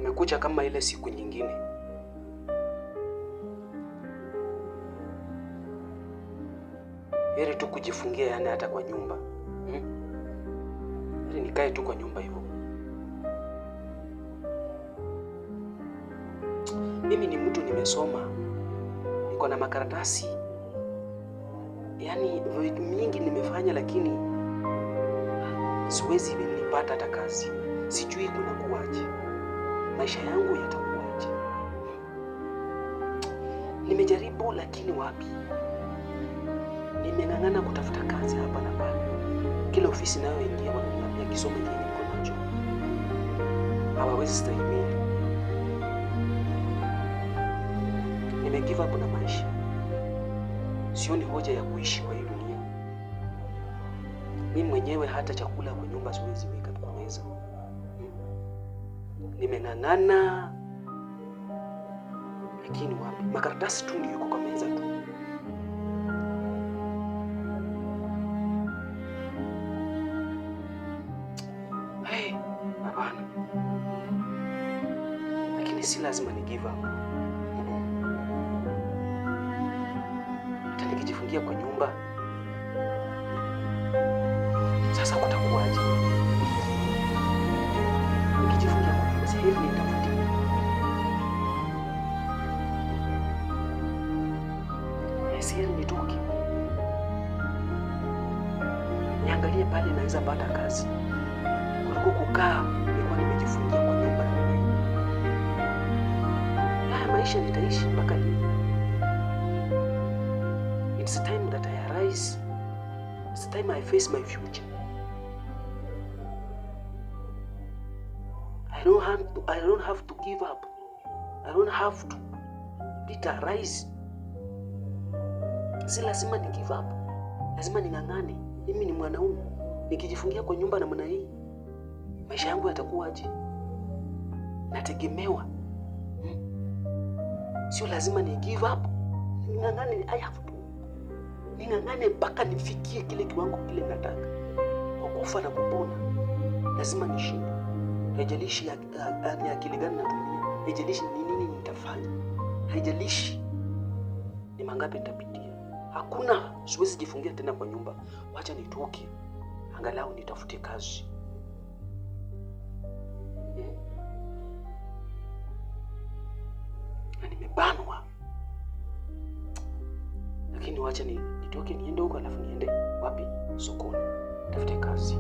Nimekuja kama ile siku nyingine. Heri tu kujifungia, yani hata kwa nyumba. Heri nikae tu kwa nyumba hivyo. Mimi ni mtu nimesoma, niko na makaratasi, yaani vitu mingi nimefanya, lakini siwezi nipata hata kazi. Sijui kuna kuwaje, maisha yangu yatakuwaje. Nimejaribu lakini wapi. Nimeng'ang'ana kutafuta kazi hapa na pale, kila ofisi nayo ingia wananiambia kisomo kile niko nacho hawawezi stahimili. Nimegive up na maisha, sioni hoja ya kuishi kwa hii dunia. Mimi mwenyewe hata chakula kwa nyumba siwezi weka kwa meza. Nimeng'ang'ana lakini wapi, makaratasi tu ndio yuko kwa meza tu. Hapana, lakini si lazima ni give up. Hata nikijifungia kwa nyumba, sasa kutakuwaje? Nikijifungia kwa nyumba, sasa hivi nitafuti. Siri nitoke, niangalie pale naweza pata kazi, kuliko kukaa nilikuwa nimejifungia kwa nyumba na mimi. Haya maisha nitaishi mpaka lini? It's time that I arise. It's time I face my future. I don't have to give up. I don't have to arise. Si lazima ni give up. Lazima ning'ang'ane. Mimi ni mwanaume. Nikijifungia kwa nyumba namna hii, maisha yangu yatakuwaje? Nategemewa. Sio lazima ni give up. Ning'ang'ane, I have to. Ning'ang'ane mpaka nifikie kile kiwango kile nataka. Kwa kufa na kupona, lazima nishinde. Haijalishi ni akili gani natumia. Haijalishi ni nini nitafanya. Haijalishi ni mangapi nitapitia. Hakuna, siwezi jifungia tena kwa nyumba. Wacha nitoke, angalau nitafute kazi. Na nimebanwa. Lakini wacha nitoke niende huko, alafu niende wapi? Sokoni, tafute kazi.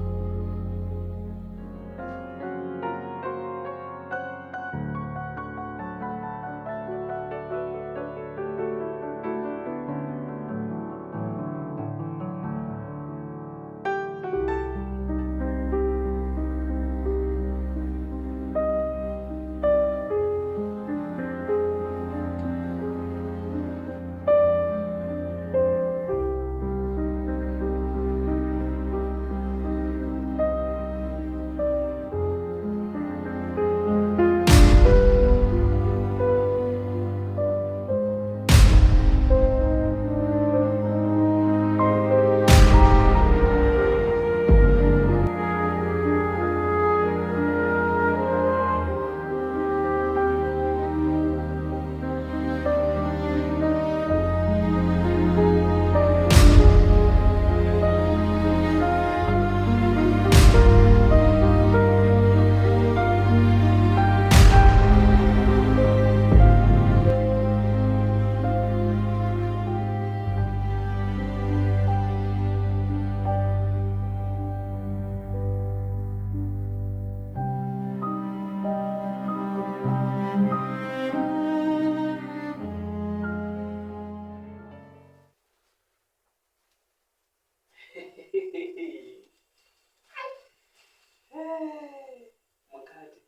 Mkate.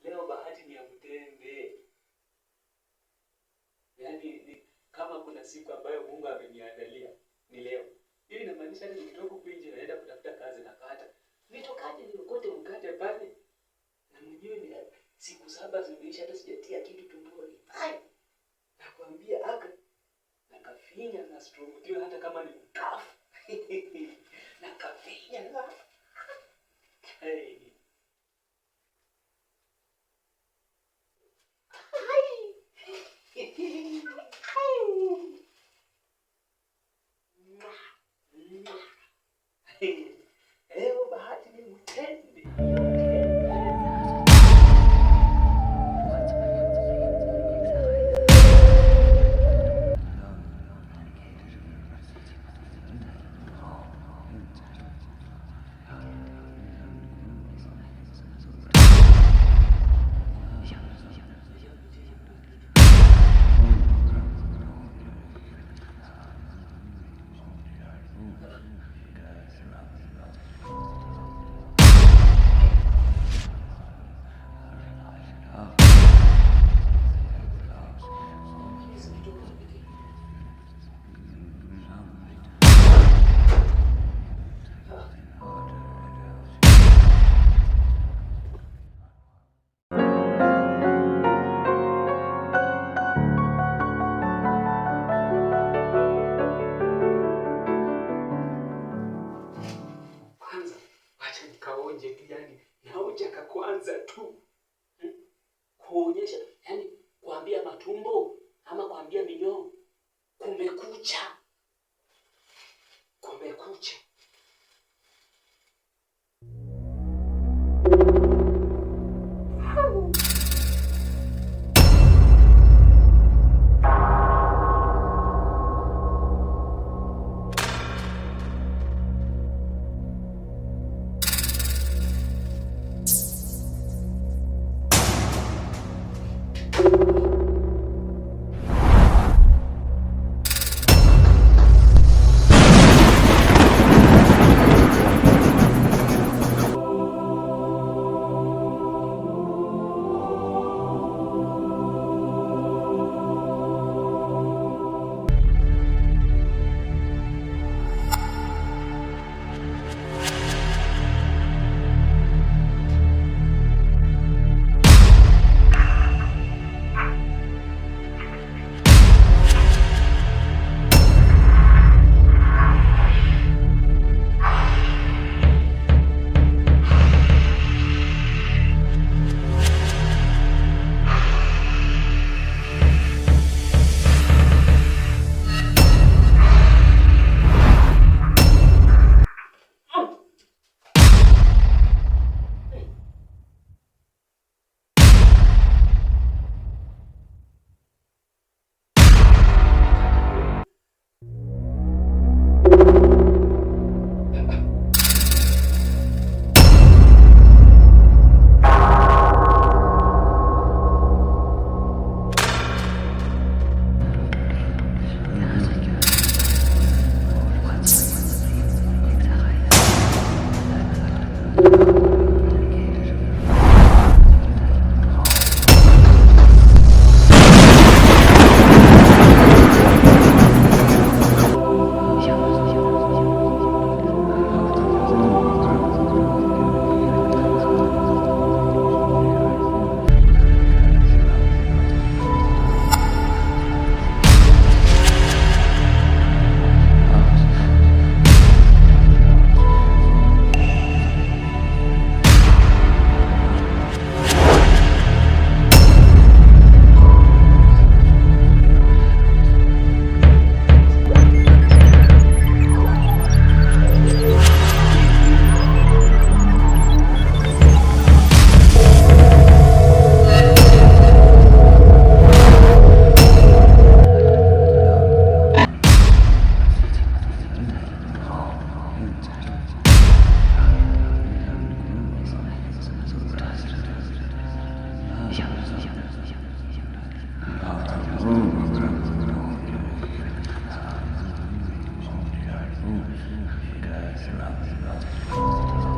Leo bahati ni ya mtende. Yaani kama kuna siku ambayo Mungu ameniandalia ni leo. Hii inamaanisha ni nikitoka huko nje naenda kutafuta kazi napata. Nitokaje nikote mkate pale? Na mwenyewe ni siku 7 zimeisha hata sijatia kitu tumboni. Nakwambia nakafinya na strong hata kama ni mkafu. Nakafinya na. Hey. kuonyesha, yani kuambia matumbo ama kuambia minyoo, kumekucha. Kumekucha. Gracias.